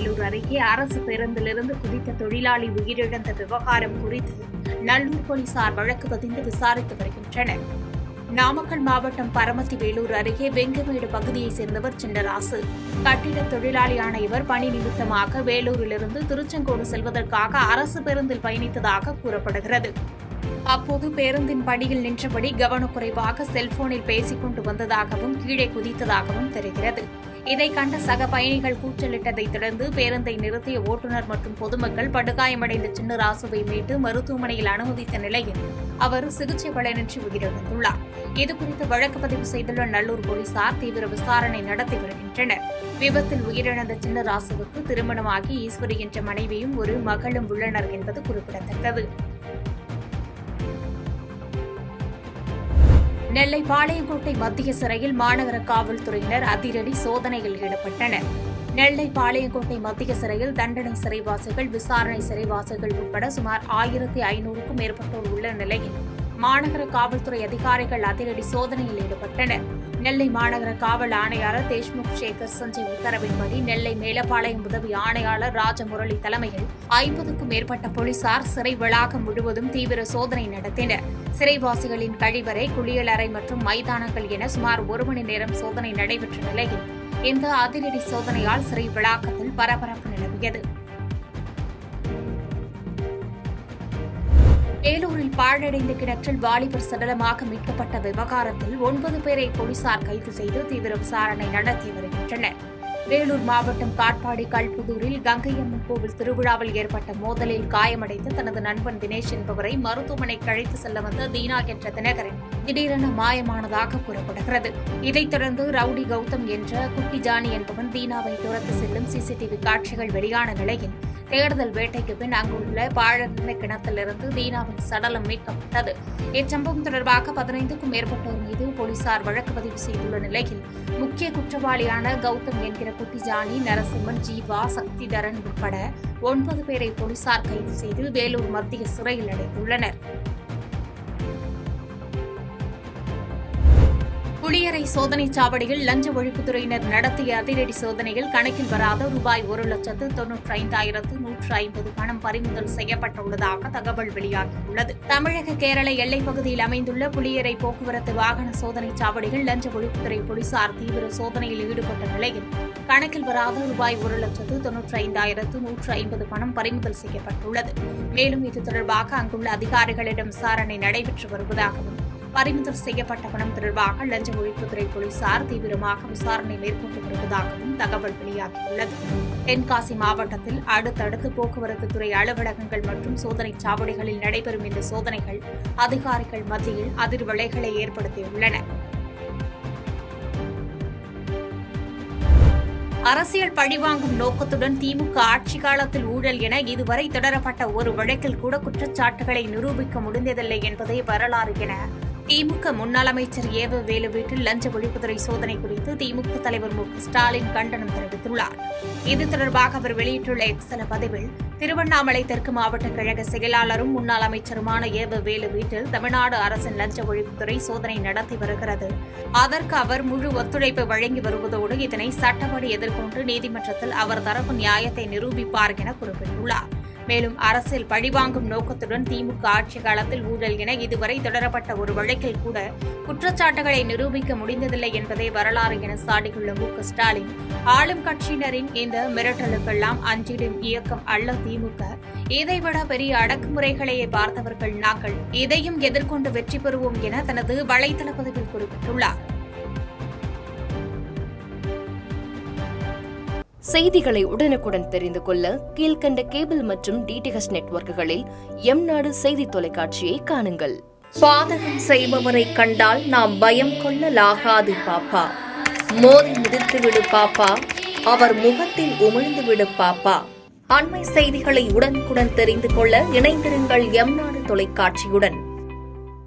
வேலூர் அருகே அரசு பேருந்திலிருந்து குதித்த தொழிலாளி உயிரிழந்த விவகாரம் குறித்து நல்லூர் போலீசார் வழக்கு பதிந்து விசாரித்து வருகின்றனர். நாமக்கல் மாவட்டம் பரமத்தி வேலூர் அருகே வெங்கமேடு பகுதியைச் சேர்ந்தவர் சின்னராசு. கட்டிட தொழிலாளியான இவர் பணி நிமித்தமாக வேலூரிலிருந்து திருச்செங்கோடு செல்வதற்காக அரசு பேருந்தில் பயணித்ததாக கூறப்படுகிறது. அப்போது பேருந்தின் படியில் நின்றபடி கவனக்குறைவாக செல்போனில் பேசிக் கொண்டு வந்ததாகவும் கீழே குதித்ததாகவும் தெரிகிறது. இதை கண்ட சக பயணிகள் கூச்சலிட்டதைத் தொடர்ந்து பேருந்தை நிறுத்திய ஓட்டுநர் மற்றும் பொதுமக்கள் படுகாயமடைந்த சின்னராசுவை மீட்டு மருத்துவமனையில் அனுமதித்த நிலையில் அவர் சிகிச்சை பலனின்றி உயிரிழந்துள்ளார். இதுகுறித்து வழக்கு பதிவு செய்துள்ள நல்லூர் போலீசார் தீவிர விசாரணை நடத்தி வருகின்றனர். விபத்தில் உயிரிழந்த சின்னராசுவுக்கு திருமணமாகி ஈஸ்வரி என்ற மனைவியும் ஒரு மகளும் உள்ளனர் என்பது குறிப்பிடத்தக்கது. நெல்லை பாளையங்கோட்டை மத்திய சிறையில் மாநகர காவல்துறையினர் அதிரடி சோதனையில் ஈடுபட்டனர். நெல்லை பாளையங்கோட்டை மத்திய சிறையில் தண்டனை சிறைவாசிகள், விசாரணை சிறைவாசிகள் உட்பட சுமார் 1500க்கும் மேற்பட்டோர் உள்ள நிலையில் மாநகர காவல்துறை அதிகாரிகள் அதிரடி சோதனையில் ஈடுபட்டனர். நெல்லை மாநகர காவல் ஆணையாளர் தேஷ்முக் சேகர் சஞ்சய் உத்தரவின்படி நெல்லை மேலப்பாளையம் உதவி ஆணையாளர் ராஜமுரளி தலைமையில் 50க்கும் மேற்பட்ட போலீசார் சிறை வளாகம் முழுவதும் தீவிர சோதனை நடத்தினர். சிறைவாசிகளின் கழிவறை, குளியலறை மற்றும் மைதானங்கள் என சுமார் 1 மணி நேரம் சோதனை நடைபெற்ற நிலையில் இந்த அதிரடி சோதனையால் சிறை வளாகத்தில் பரபரப்பு நிலவியது. வேலூரில் பாழடைந்த கிணற்றில் வாலிபர் சடலமாக மீட்கப்பட்ட விவகாரத்தில் 9 பேரை போலீசார் கைது செய்து தீவிர விசாரணை நடத்தி வருகின்றனர். வேலூர் மாவட்டம் காட்பாடி கல்புதூரில் கங்கையம்மன் கோவில் திருவிழாவில் ஏற்பட்ட மோதலில் காயமடைந்த தனது நண்பன் தினேஷ் என்பவரை மருத்துவமனைக்கு அழைத்து செல்ல வந்த தீனா என்ற தினகரன் திடீரென மாயமானதாக கூறப்படுகிறது. இதைத் தொடர்ந்து ரவுடி கௌதம் என்ற குட்டி ஜானி என்பவன் தீனாவை துரத்து செல்லும் சிசிடிவி காட்சிகள் வெளியான நிலையில் தேடுதல் வேட்டைக்கு பின் அங்குள்ள பாழடைந்த கிணத்திலிருந்து தீனாவின் சடலம் மீட்கப்பட்டது. இச்சம்பவம் தொடர்பாக 15க்கும் மேற்பட்டோர் மீது போலீசார் வழக்கு பதிவு செய்துள்ள நிலையில் முக்கிய குற்றவாளியான கௌதம் என்கிற குட்டி ஜானி, நரசிம்மன், ஜீவா, சக்திதரன் உட்பட 9 பேரை போலீசார் கைது செய்து வேலூர் மத்திய சிறையில் அடைத்துள்ளனர். புளியரை சோதனைச் சாவடியில் லஞ்ச ஒழிப்புத்துறையினர் நடத்திய அதிரடி சோதனையில் கணக்கில் வராத ரூபாய் 1,95,150 பணம் பறிமுதல் செய்யப்பட்டுள்ளதாக தகவல் வெளியாகியுள்ளது. தமிழக கேரள எல்லைப் பகுதியில் அமைந்துள்ள புளியரை போக்குவரத்து வாகன சோதனைச் சாவடியில் லஞ்ச ஒழிப்புத்துறை போலீசார் தீவிர சோதனையில் ஈடுபட்ட நிலையில் கணக்கில் வராத ரூபாய் 1,95,150 பணம் பறிமுதல் செய்யப்பட்டுள்ளது. மேலும் இது தொடர்பாக அங்குள்ள அதிகாரிகளிடம் விசாரணை நடைபெற்று வருவதாகவும் பறிமுதல் செய்யப்பட்ட பணம் தொடர்பாக லஞ்ச ஒழிப்புத்துறை போலீசார் தீவிரமாக விசாரணை மேற்கொண்டு வருவதாகவும் தகவல் வெளியாகியுள்ளது. தென்காசி மாவட்டத்தில் அடுத்தடுத்து போக்குவரத்து துறை அலுவலகங்கள் மற்றும் சோதனைச் சாவடிகளில் நடைபெறும் இந்த சோதனைகள் அதிகாரிகள் மத்தியில் அதிர்வலைகளை ஏற்படுத்தியுள்ளன. அரசியல் பழிவாங்கும் நோக்கத்துடன் திமுக ஆட்சி காலத்தில் ஊழல் என இதுவரை தொடரப்பட்ட ஒரு வழக்கில் கூட குற்றச்சாட்டுகளை நிரூபிக்க முடிந்ததில்லை என்பதே வரலாறு என திமுக முன்னாள் அமைச்சர் ஏவ வேலு வீட்டில் லஞ்ச ஒழிப்புத்துறை சோதனை குறித்து திமுக தலைவர் மு ஸ்டாலின் கண்டனம் தெரிவித்துள்ளார். இது தொடர்பாக அவர் வெளியிட்டுள்ள எக்ஸ் பதிவில், திருவண்ணாமலை தெற்கு மாவட்ட கழக செயலாளரும் முன்னாள் அமைச்சருமான ஏவ வேலு வீட்டில் தமிழ்நாடு அரசின் லஞ்ச ஒழிப்புத்துறை சோதனை நடத்தி வருகிறது. அதற்கு அவர் முழு ஒத்துழைப்பு வழங்கி வருவதோடு இதனை சட்டப்படி எதிர்கொண்டு நீதிமன்றத்தில் அவர் தரப்பு நியாயத்தை நிரூபிப்பார் என குறிப்பிட்டுள்ளார். மேலும் அரசியல் பழிவாங்கும் நோக்கத்துடன் திமுக ஆட்சி காலத்தில் ஊழல் என இதுவரை தொடரப்பட்ட ஒரு வழக்கில் கூட குற்றச்சாட்டுகளை நிரூபிக்க முடிந்ததில்லை என்பதே வரலாறு என சாடியுள்ள மு ஸ்டாலின், ஆளும் கட்சியினரின் இந்த மிரட்டலுக்கெல்லாம் அஞ்சிடும் இயக்கம் அல்ல திமுக. இதைவிட பெரிய அடக்குமுறைகளையே பார்த்தவர்கள் நாங்கள். இதையும் எதிர்கொண்டு வெற்றி பெறுவோம் என தனது வலைதள பதிவில் குறிப்பிட்டுள்ளார். செய்திகளை உடனுக்குடன் தெரிந்து கொள்ள கீழ்கண்ட கேபிள் மற்றும் டிடிஎச் நெட்வொர்க்குகளில் எம்நாடு செய்தி தொலைக்காட்சியை காணுங்கள். பாதகம் செய்பவரை கண்டால் நாம் பயம் கொள்ளலாகாது பாப்பா. மோதி மிதித்துவிடு பாப்பா, அவர் முகத்தில் உமிழ்ந்துவிடு பாப்பா. அண்மை செய்திகளை உடனுக்குடன் தெரிந்து கொள்ள இணைந்திருங்கள் எம்நாடு தொலைக்காட்சியுடன்.